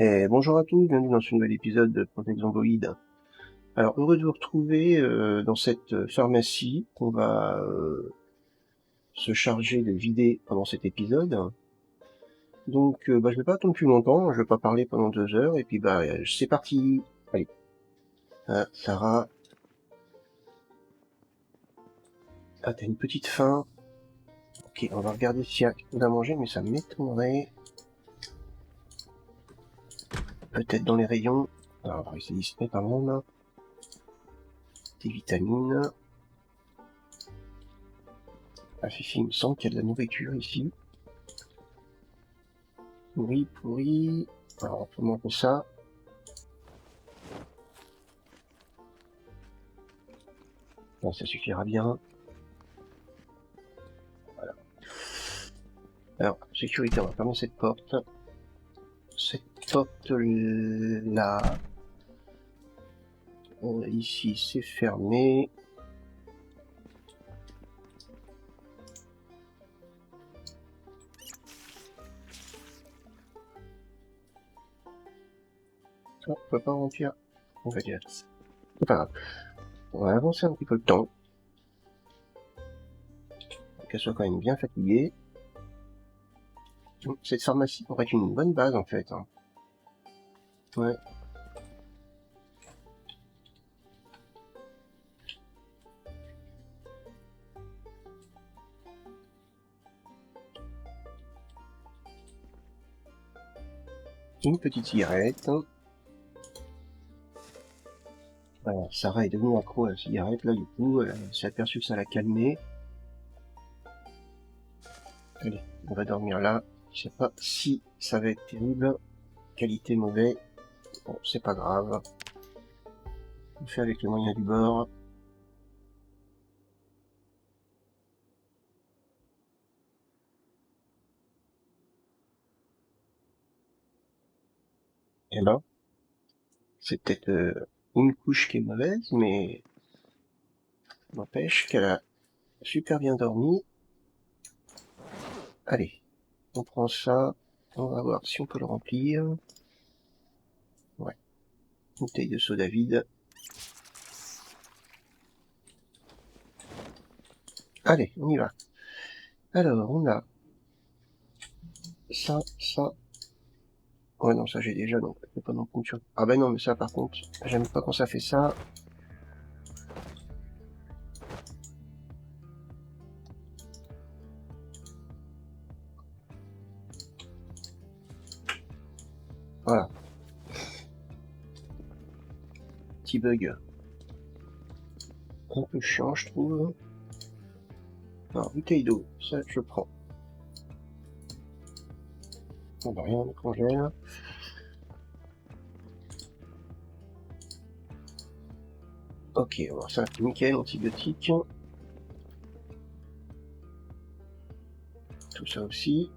Et bonjour à tous, bienvenue dans ce nouvel épisode de Project Zomboid. Alors, heureux de vous retrouver dans cette pharmacie qu'on va se charger de vider pendant cet épisode. Donc, je vais pas attendre plus longtemps, je vais pas parler pendant 2 heures, et puis c'est parti. Allez, Sarah. Ah, t'as une petite faim. Ok, on va regarder s'il y a quelque chose à manger, mais ça m'étonnerait. Peut-être dans les rayons. Alors, on va essayer d'y se mettre un monde. Des vitamines. Ah, Fifi, il me semble qu'il y a de la nourriture ici. Pourri. Alors, on peut manger ça. Bon, ça suffira bien. Voilà. Alors, sécurité, on va fermer cette porte. Cette porte-là. Ici, c'est fermé. On peut pas remplir. On va dire. C'est pas grave. On va avancer un petit peu le temps. Qu'elle soit quand même bien fatiguée. Cette pharmacie pourrait être une bonne base, en fait. Hein. Ouais. Une petite cigarette. Alors, Sarah est devenue accro à la cigarette, là, du coup, elle s'est aperçue que ça l'a calmée. Allez, on va dormir là. Je sais pas si ça va être terrible. Qualité mauvais. Bon, c'est pas grave. On fait avec les moyens du bord. Et ben, c'est peut-être une couche qui est mauvaise, mais n'empêche qu'elle a super bien dormi. Allez, on prend ça. On va voir si on peut le remplir. Ouais. Bouteille de soda vide. Allez, on y va. Alors, on a ça. Ouais, non, ça j'ai déjà, donc c'est pas non plus. Ah ben non, mais ça par contre, j'aime pas quand ça fait ça. Voilà. Petit bug. Un peu chiant, je trouve. Alors, bouteille d'eau, ça je prends. On va rien, on congèle. Ok, on va voir ça, nickel, antibiotique. Tout ça aussi.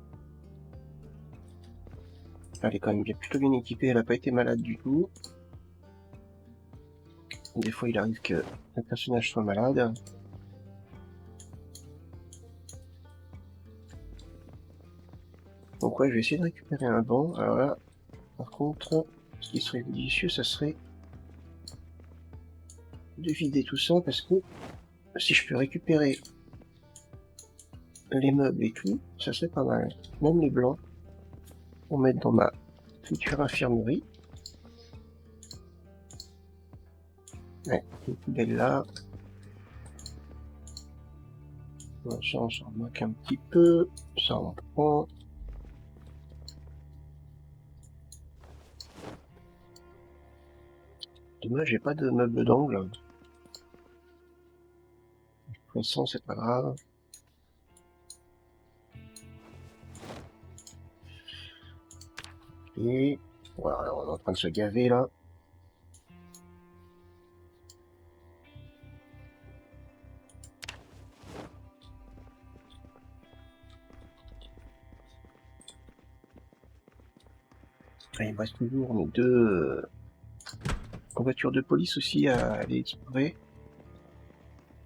Elle est quand même plutôt bien équipée, elle a pas été malade du tout. Des fois il arrive que le personnage soit malade. Donc ouais, je vais essayer de récupérer un banc. Alors là, par contre, ce qui serait judicieux, ça serait de vider tout ça, parce que si je peux récupérer les meubles et tout, ça serait pas mal. Même les blancs, pour mettre dans ma future infirmerie. Ouais, une poubelle là. Bon, ça, on s'en moque un petit peu. Ça, on prend. Dommage, j'ai pas de meuble d'angle. De toute façon, c'est pas grave. Et voilà, on est en train de se gaver là. Et il me reste toujours mes deux voitures de police aussi à aller explorer.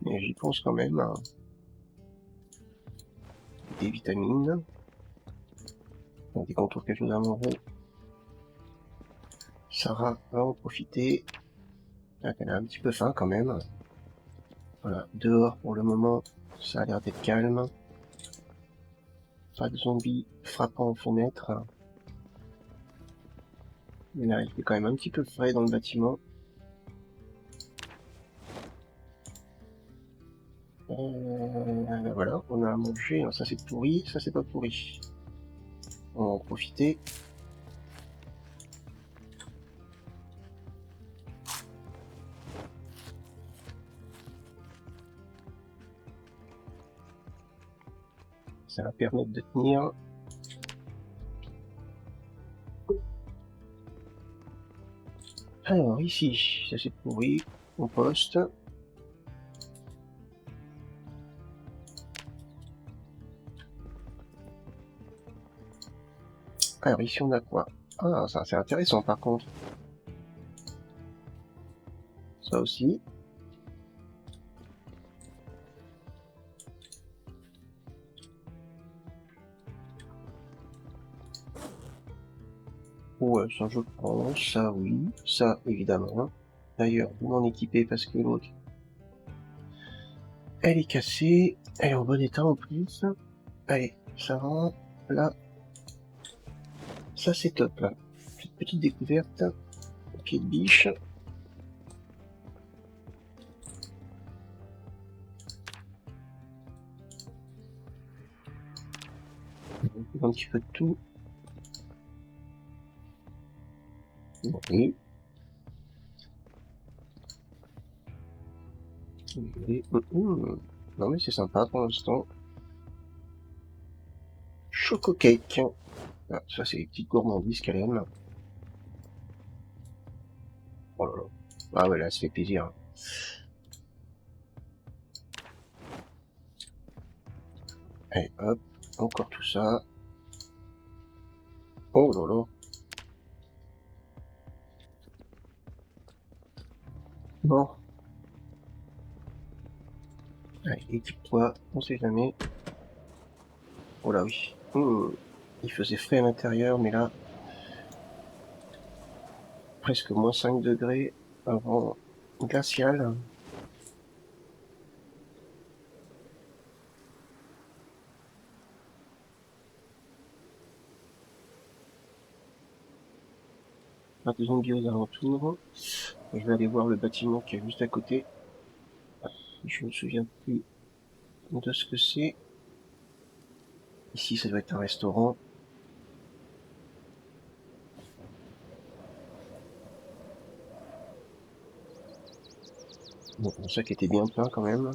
Mais j'y pense quand même. Hein. Des vitamines. Des contours quelque chose à manger. Sarah va en profiter. Elle a un petit peu faim quand même. Voilà, dehors pour le moment, ça a l'air d'être calme. Pas de zombies frappant aux fenêtres. Mais là, il fait quand même un petit peu frais dans le bâtiment. Voilà, on a à manger. Alors ça c'est pourri, ça c'est pas pourri. On va en profiter. Ça va permettre de tenir. Alors ici, ça c'est pourri. Compost. Alors ici on a quoi? Ah, ça c'est intéressant par contre. Ça aussi. Ouais, ça je prends. Ça oui. Ça évidemment. D'ailleurs, vous m'en équipez parce que l'autre, elle est cassée. Elle est en bon état en plus. Allez, ça va. Là. Ça c'est top là. Petite découverte. Pied de biche. Un petit peu de tout. Oui. Non mais c'est sympa pour l'instant. Choco cake. Ah, ça c'est les petites gourmandises qu'elle aime. Oh là là. Ah ouais là, ça fait plaisir. Allez hop, encore tout ça. Oh là là. Bon. Allez, équipe-toi, on sait jamais. Oh là oui. Il faisait frais à l'intérieur, mais là, presque moins 5 degrés, un vent glacial. Pas de zombies aux alentours. Je vais aller voir le bâtiment qui est juste à côté. Je me souviens plus de ce que c'est. Ici, ça doit être un restaurant. Bon, mon sac était bien plein quand même.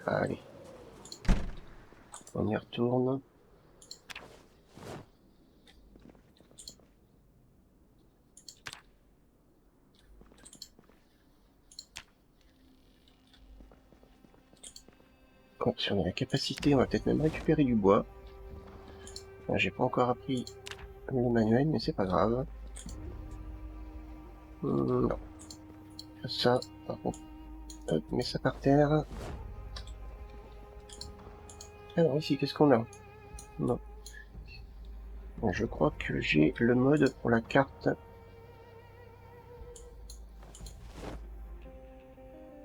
Allez. On y retourne. Bon, si on a la capacité, on va peut-être même récupérer du bois. J'ai pas encore appris le manuel, mais c'est pas grave. Non. Ça, par contre, hop, mets ça par terre. Alors ici, qu'est-ce qu'on a? Non. Bon, je crois que j'ai le mode pour la carte.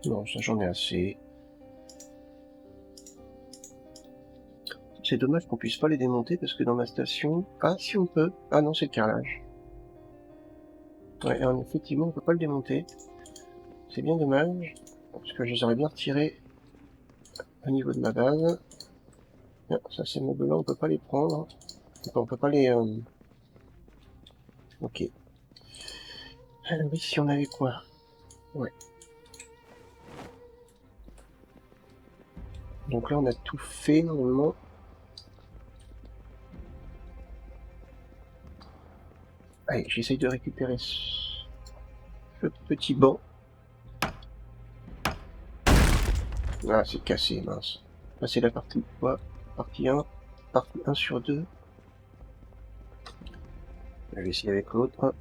Non, ça j'en ai assez. C'est dommage qu'on puisse pas les démonter parce que dans ma station... Ah, si on peut. Ah non, c'est le carrelage. Ouais, effectivement, on peut pas le démonter. C'est bien dommage. Parce que je les aurais bien retirés au niveau de ma base. Non, ça ces meubles-là, on peut pas les prendre. Enfin, on peut pas les... Ok. Alors ici, on avait quoi? Ouais. Donc là, on a tout fait, normalement. Allez, j'essaye de récupérer ce petit banc. Ah, c'est cassé, mince. Là, c'est la partie quoi? Partie 1. Partie 1 sur 2. Je vais essayer avec l'autre.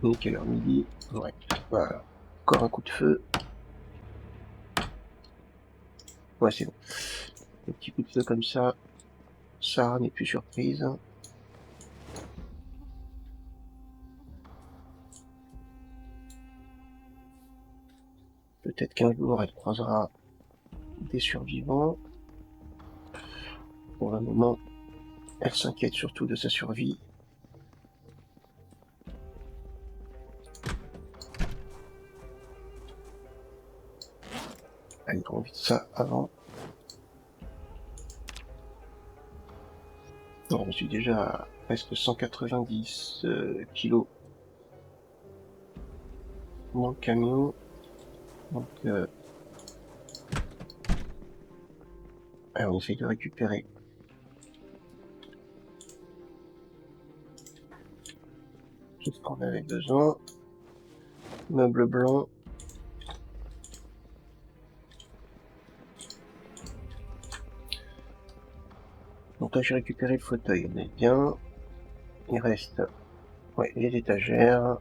Nickel, heure midi. Ouais, voilà. Encore un coup de feu. Ouais, c'est bon. Des petits coups de feu comme ça, Sarah n'est plus surprise. Peut-être qu'un jour elle croisera des survivants. Pour le moment, elle s'inquiète surtout de sa survie. Elle a envie de ça avant. Non, je suis déjà à presque 190 kilos dans le camion. Donc, on essaye de récupérer tout ce qu'on avait besoin. Meuble blanc. Donc là, j'ai récupéré le fauteuil, on est bien. Il reste les étagères.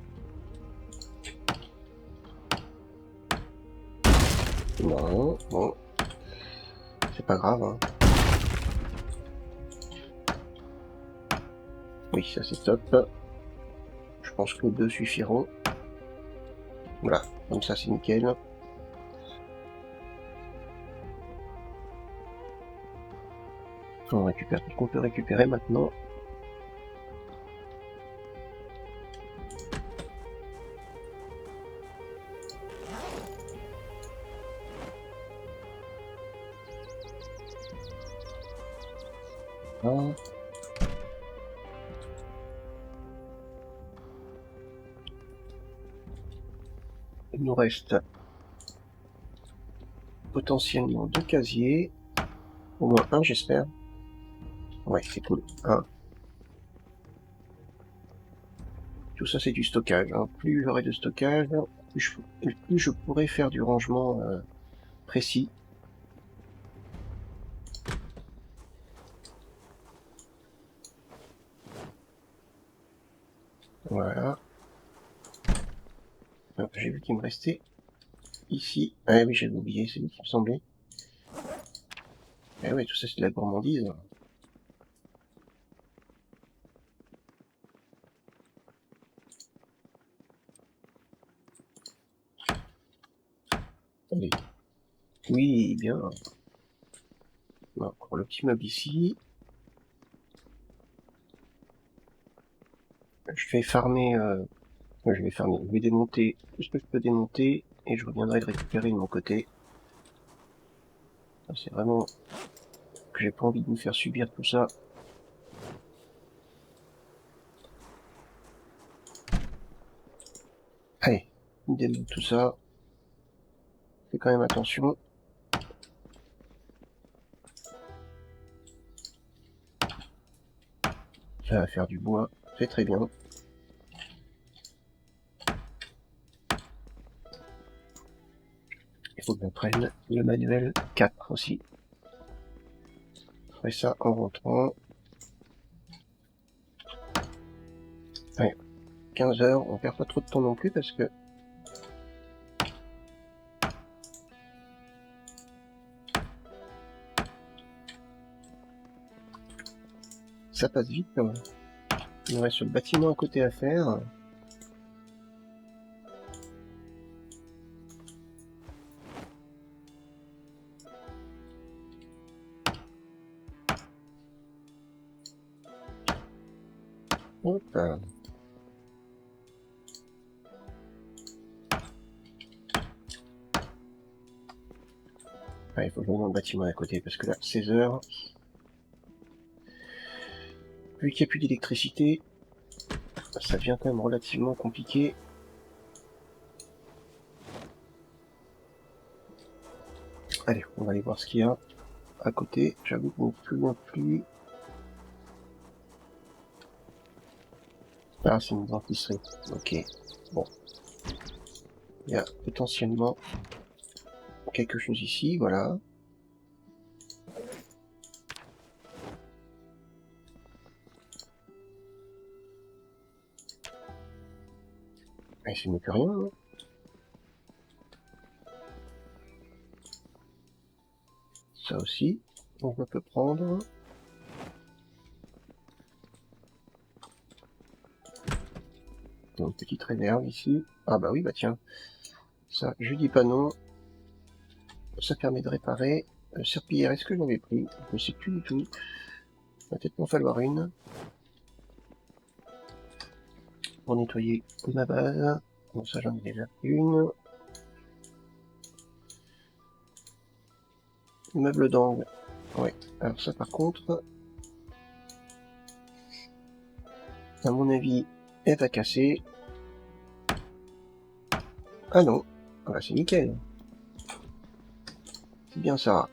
Non, bon. C'est pas grave, hein. Oui, ça c'est top. Je pense que 2 suffiront. Voilà, comme ça c'est nickel. On récupère tout ce qu'on peut récupérer maintenant. Ah. Il nous reste potentiellement 2 casiers. Au moins un, j'espère. Ouais, c'est cool. Un. Tout ça, c'est du stockage. Hein. Plus j'aurai de stockage, plus je pourrai faire du rangement précis. Voilà. J'ai vu qu'il me restait ici. Ah oui, j'avais oublié, c'est lui qui me semblait. Ah ouais, tout ça, c'est de la gourmandise. Allez. Oui, bien. Bon, pour le petit meuble ici. Je vais farmer... je vais démonter tout ce que je peux démonter. Et je reviendrai le récupérer de mon côté. C'est vraiment que j'ai pas envie de me faire subir tout ça. Allez, on démonte tout ça. Fais quand même attention. Ça va faire du bois. C'est très bien. Il faut que je prenne le manuel 4 aussi. Je ferai ça en rentrant. Ouais. 15 heures, on perd pas trop de temps non plus parce que ça passe vite quand même. Il nous reste sur le bâtiment à côté à faire. Hop. Ouais, il faut que je monte dans le bâtiment à côté parce que là, 16 heures. Vu qu'il n'y a plus d'électricité, ça devient quand même relativement compliqué. Allez, on va aller voir ce qu'il y a à côté. J'avoue qu'on n'est plus loin plus. Ah, c'est une dentisserie. Ok. Bon. Il y a potentiellement quelque chose ici, voilà. Et c'est mieux que rien, hein. Ça aussi. on peut prendre. Donc, petite réserve ici. Ah bah oui, bah tiens. Ça, je dis pas non. Ça permet de réparer. Serpillière, est-ce que je l'avais pris? Je ne sais plus du tout. Il va peut-être m'en falloir une. Pour nettoyer ma base. Bon, ça j'en ai déjà une. Meuble d'angle. Ouais. Alors ça par contre, à mon avis, elle va casser. Ah non. Ah bah c'est nickel. C'est bien ça.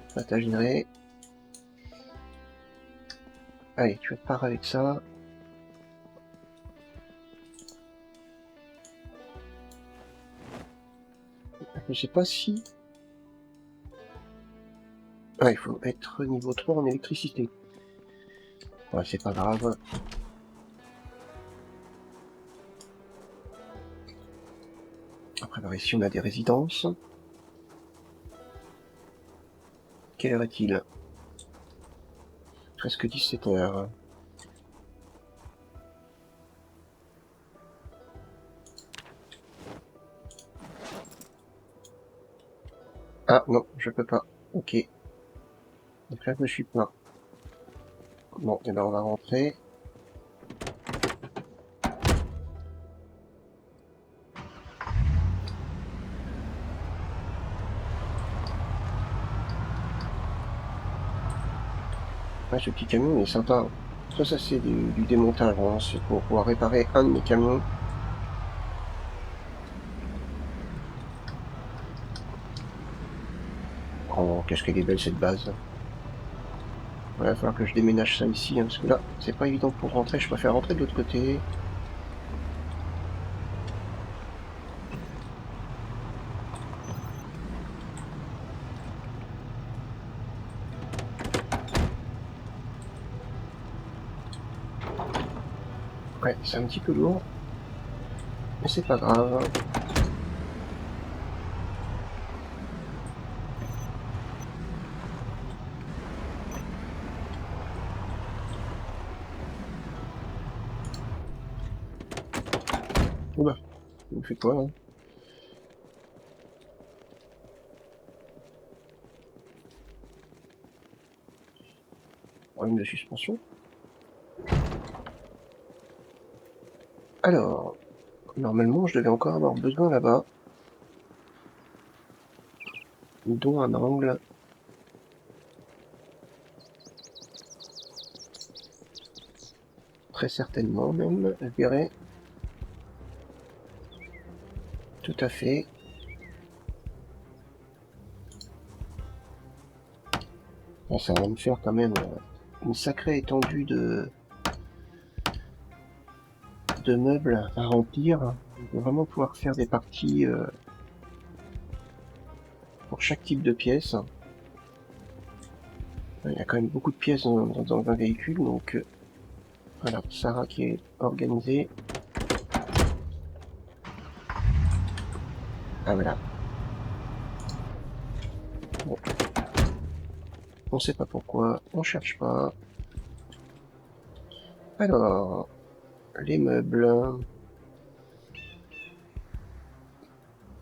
Ça généré. Allez, tu vas te parer avec ça. Je sais pas si... Ah, il faut être niveau 3 en électricité. Ouais, c'est pas grave. Après, alors ici, on a des résidences. Quelle heure est-il? Presque 17 heures. Ah, non, je peux pas. Ok. Donc là, je me suis plein. Bon, et ben on va rentrer. Ouais, ce petit camion il est sympa. Ça c'est du démontage, hein. C'est pour pouvoir réparer un de mes camions. Oh, qu'est-ce qu'elle est belle cette base. Ouais, il va falloir que je déménage ça ici, hein, parce que là, c'est pas évident pour rentrer. Je préfère rentrer de l'autre côté. Ouais, c'est un petit peu lourd. Mais c'est pas grave. Oula, il me fait quoi, hein? Problème de suspension. Alors, normalement, je devais encore avoir besoin là-bas. Dont un angle. Très certainement, même, je dirais. Tout à fait. Bon, ça va me faire quand même une sacrée étendue de meubles à remplir. On va vraiment pouvoir faire des parties pour chaque type de pièce. Il y a quand même beaucoup de pièces dans un véhicule, donc voilà, Sarah qui est organisée. Ah voilà. Bon. On sait pas pourquoi, on cherche pas. Alors, les meubles,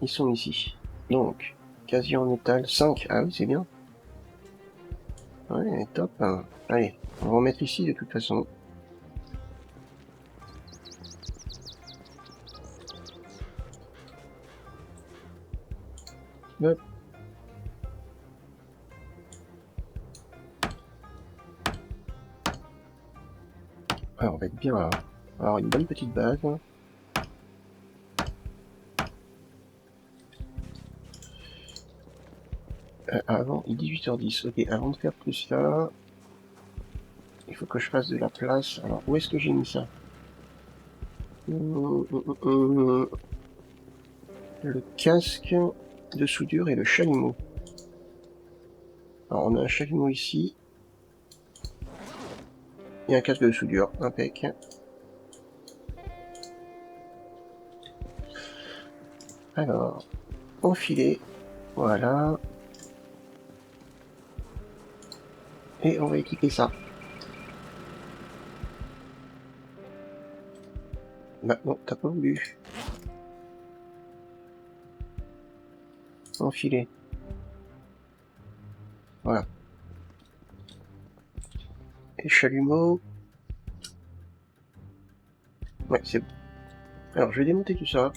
ils sont ici. Donc, quasi en métal, 5. Ah oui, c'est bien. Ouais, top. Allez, on va en mettre ici de toute façon. Hop. Alors, on va être bien là. Alors, une bonne petite base. Avant, il est 18h10. Ok, avant de faire tout ça, il faut que je fasse de la place. Alors, où est-ce que j'ai mis ça? Le casque de soudure et le chalumeau. Alors, on a un chalumeau ici. Et un casque de soudure. Impec. Alors, enfiler. Voilà. Et on va équiper ça. Bah non, t'as pas voulu. Enfiler. Voilà. Et chalumeau. Ouais, c'est bon. Alors, je vais démonter tout ça.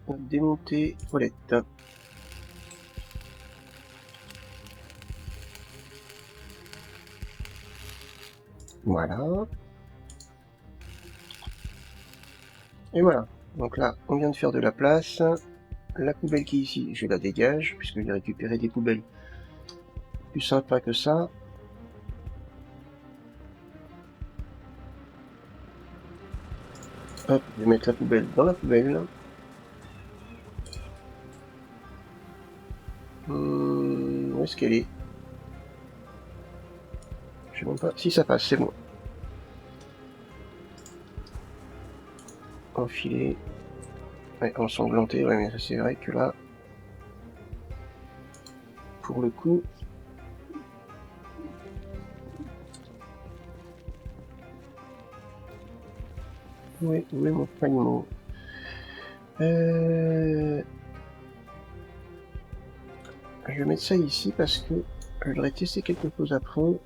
Démonter toilette. Voilà. Et voilà. Donc là, on vient de faire de la place. La poubelle qui est ici, je la dégage, puisque j'ai récupéré des poubelles plus sympas que ça. Hop, je vais mettre la poubelle dans la poubelle. Où est-ce qu'elle est? Je sais même pas si ça passe, c'est bon. Enfiler. Ouais, ensanglanté, ouais, mais c'est vrai que là, pour le coup... Où est mon panier? Je vais mettre ça ici parce que je voudrais tester quelque chose après.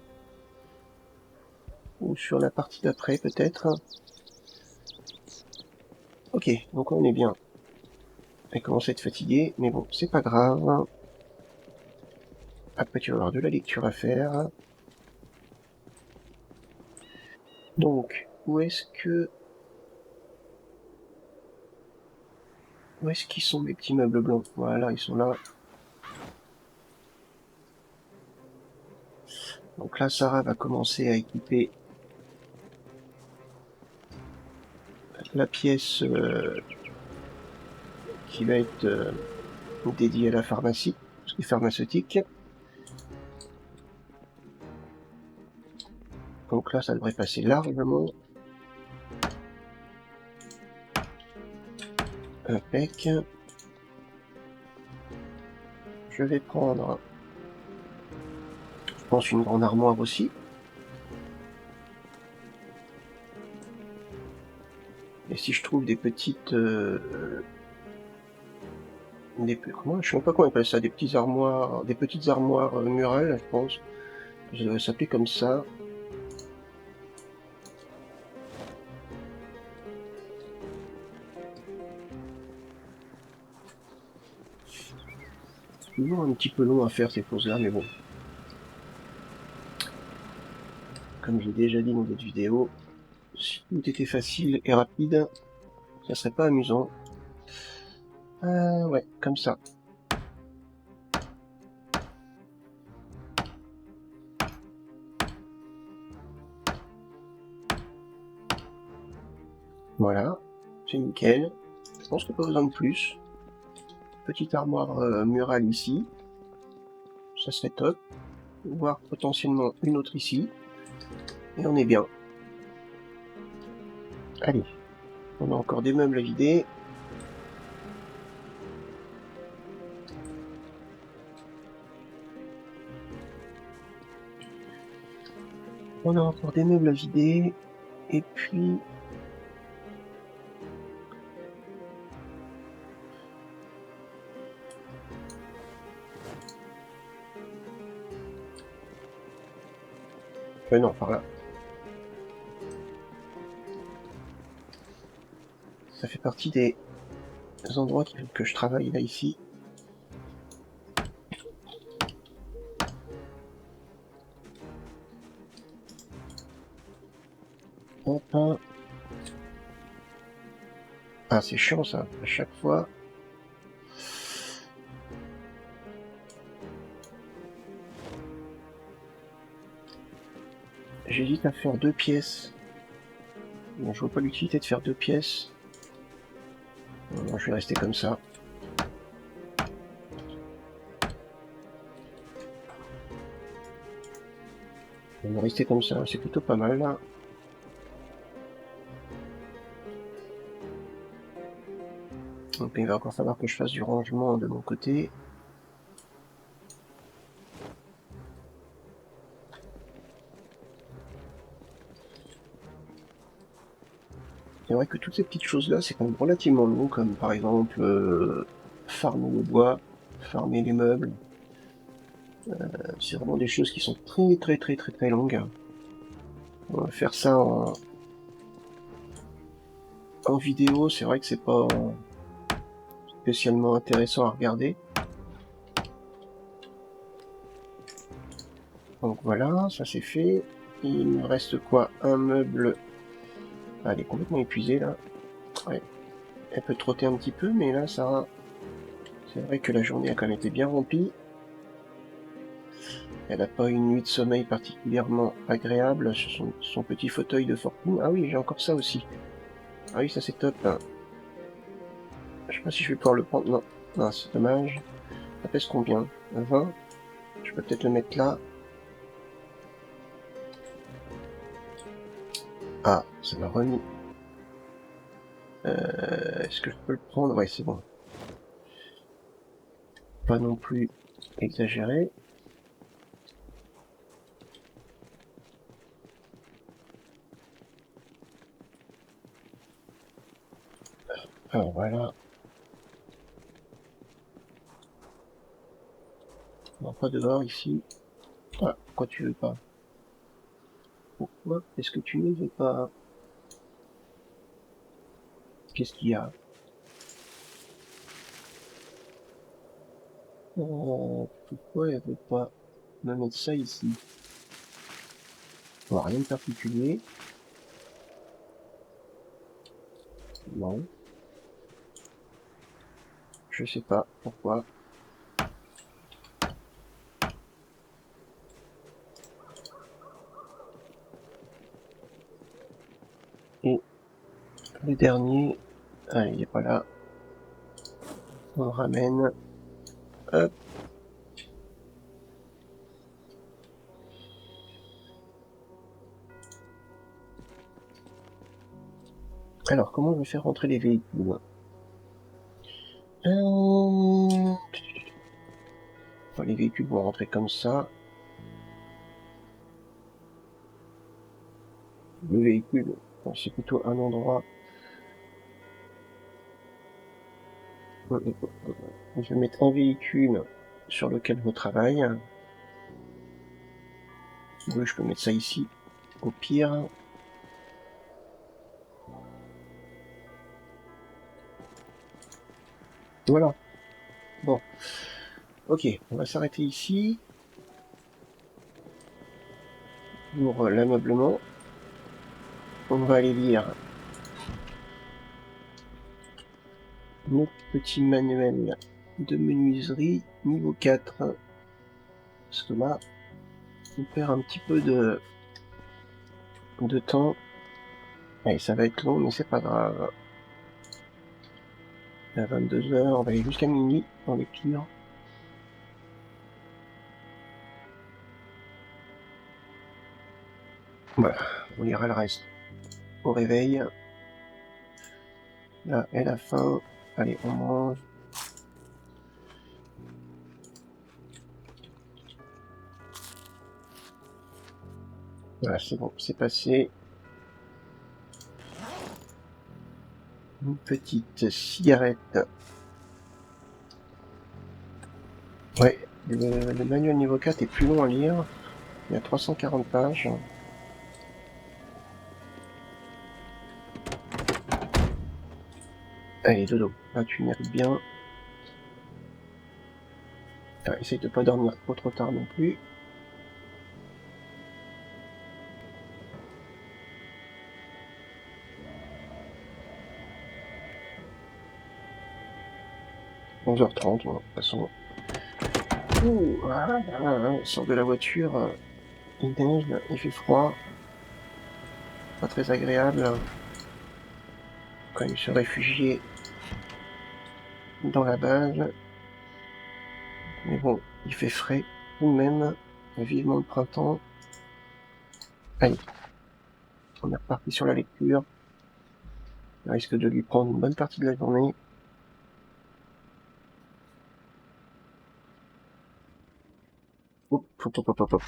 Ou sur la partie d'après, peut-être. Ok, donc on est bien. Elle commence à être fatiguée, mais bon, c'est pas grave. Après, tu vas avoir de la lecture à faire. Donc, où est-ce qu'ils sont mes petits meubles blancs? Voilà, ils sont là. Donc là, Sarah va commencer à équiper la pièce qui va être dédiée à la pharmacie, tout ce qui est pharmaceutique. Donc là, ça devrait passer largement. Impec. Je vais prendre, je pense, une grande armoire aussi. Et si je trouve des petites... moi, je sais pas comment on appelle ça, des petites armoires murales, je pense. Ça doit s'appeler comme ça. C'est toujours un petit peu long à faire ces choses-là, mais bon. Comme j'ai déjà dit dans d'autres vidéos, si tout était facile et rapide, ça serait pas amusant. Ouais, comme ça. Voilà, c'est nickel. Je pense qu'il n'y a pas besoin de plus. Petite armoire murale ici. Ça serait top. Voire potentiellement une autre ici. Et on est bien. Allez, on a encore des meubles à vider. On a encore des meubles à vider. Et puis... non, par là. Ça fait partie des endroits que je travaille là, ici. Hop. Ah, c'est chiant ça, à chaque fois. J'hésite à faire 2 pièces. Bon, je vois pas l'utilité de faire 2 pièces. Non, je vais rester comme ça. On va rester comme ça, c'est plutôt pas mal là. Donc il va encore falloir que je fasse du rangement de mon côté. c'est vrai que toutes ces petites choses-là, c'est quand même relativement long, comme par exemple farmer le bois, farmer les meubles. C'est vraiment des choses qui sont très très très très très longues. On va faire ça en vidéo, c'est vrai que c'est pas spécialement intéressant à regarder. Donc voilà, ça c'est fait. Il me reste quoi? Un meuble. Ah, elle est complètement épuisée là. Ouais. Elle peut trotter un petit peu, mais là ça... C'est vrai que la journée a quand même été bien remplie. Elle n'a pas une nuit de sommeil particulièrement agréable sur son petit fauteuil de fortune. Ah oui, j'ai encore ça aussi. Ah oui, ça c'est top. Je sais pas si je vais pouvoir le prendre. Non, non, c'est dommage. Ça pèse combien? 20. Je peux peut-être le mettre là. Ah, ça m'a remis. Est-ce que je peux le prendre? Ouais, c'est bon. Pas non plus exagéré. Alors voilà. On va pas dehors ici. Ah, pourquoi tu veux pas? Pourquoi est-ce que tu ne veux pas? Qu'est-ce qu'il y a? Pourquoi elle veut pas me mettre ça ici? Bon, rien de particulier. Non. Je sais pas pourquoi. Et le dernier, ah, il est pas là. On ramène. Hop. Alors, comment je vais faire rentrer les véhicules? Enfin, les véhicules vont rentrer comme ça. Le véhicule, bon, c'est plutôt un endroit. Je vais mettre un véhicule sur lequel je travaille. Oui, je peux mettre ça ici. Au pire. Voilà. Bon. Ok, on va s'arrêter ici. Pour l'ameublement. On va aller lire notre petit manuel de menuiserie niveau 4. Parce que là, on perd un petit peu de temps. Allez, ça va être long, mais c'est pas grave. À 22h, on va aller jusqu'à minuit en lecture. Voilà, on lira le reste au réveil. Là, elle a faim. Allez, on mange. Voilà, c'est bon, c'est passé. Une petite cigarette. Ouais, le manuel niveau 4 est plus long à lire. Il y a 340 pages. Allez, dodo. Là, tu mérites bien. Ah, essaye de pas dormir trop tard non plus. – 11h30, bon, de toute façon. Ouh, on sort de la voiture. Il neige, il fait froid. Pas très agréable. Quand il se réfugier dans la base. Mais bon, il fait frais tout de même. Vivement le printemps. Allez, on est reparti sur la lecture. Ça risque de lui prendre une bonne partie de la journée. Hop, hop, hop, hop, hop.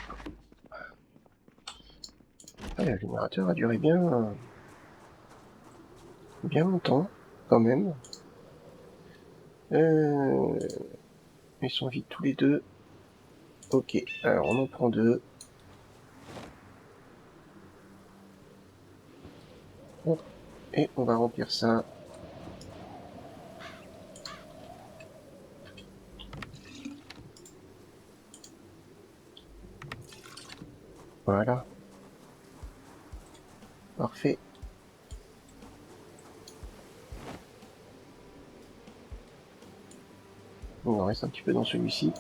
Ah, le générateur a duré bien. bien longtemps, quand même. Ils sont vides tous les deux. Ok, alors on en prend deux. Et on va remplir ça. Voilà. Parfait. On en reste un petit peu dans celui-ci.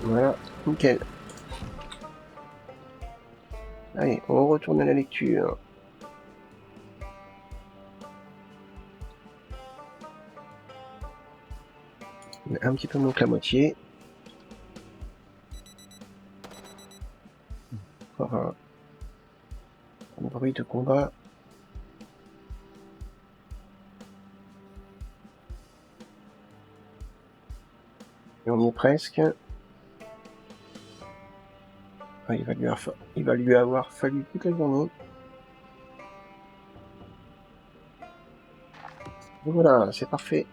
Voilà, nickel. Allez, on retourne à la lecture. Un petit peu moins que la moitié. Encore un bruit de combat. Et on y est presque. Ah, il va lui avoir fallu toute la journée. Et voilà, c'est parfait.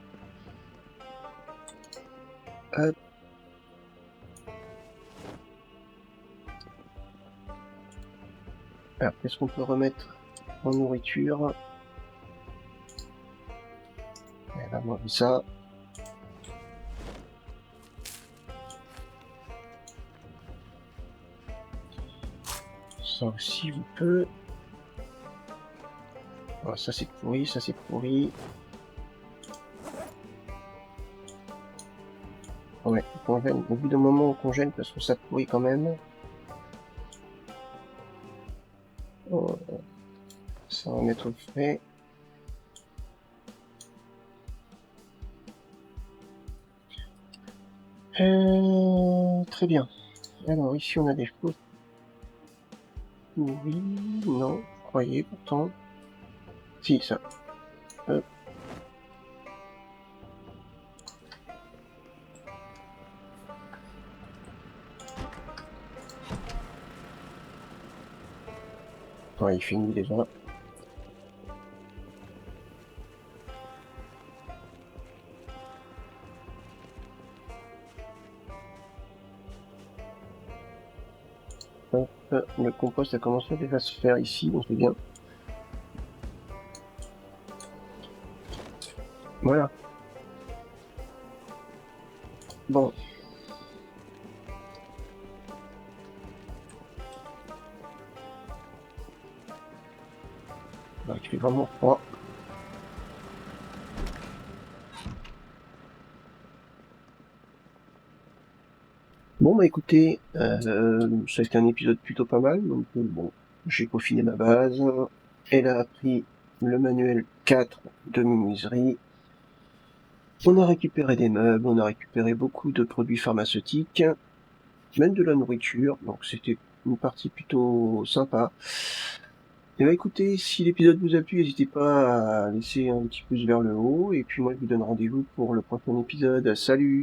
Hop. Alors, qu'est-ce qu'on peut remettre en nourriture? Elle va manger ça. Ça aussi, vous peut. Voilà, ça c'est pourri, ça c'est pourri. Ouais, on congèle. Au bout d'un moment, on congèle parce que ça pourrit quand même. Oh, ça va mettre au frais. Très bien. Alors, ici, on a des choses. Oui, non, je croyais pourtant. Si, ça. Hop. Ouais, il finit déjà. Hop, le compost a commencé déjà à se faire ici, donc c'est bien. Voilà. Bon. Bah, il fait vraiment froid. Bon, bah écoutez, ça a été un épisode plutôt pas mal, donc bon, j'ai peaufiné ma base. Elle a appris le manuel 4 de menuiserie. On a récupéré des meubles, on a récupéré beaucoup de produits pharmaceutiques, même de la nourriture, donc c'était une partie plutôt sympa. Et bah écoutez, si l'épisode vous a plu, n'hésitez pas à laisser un petit pouce vers le haut, et puis moi je vous donne rendez-vous pour le prochain épisode. Salut!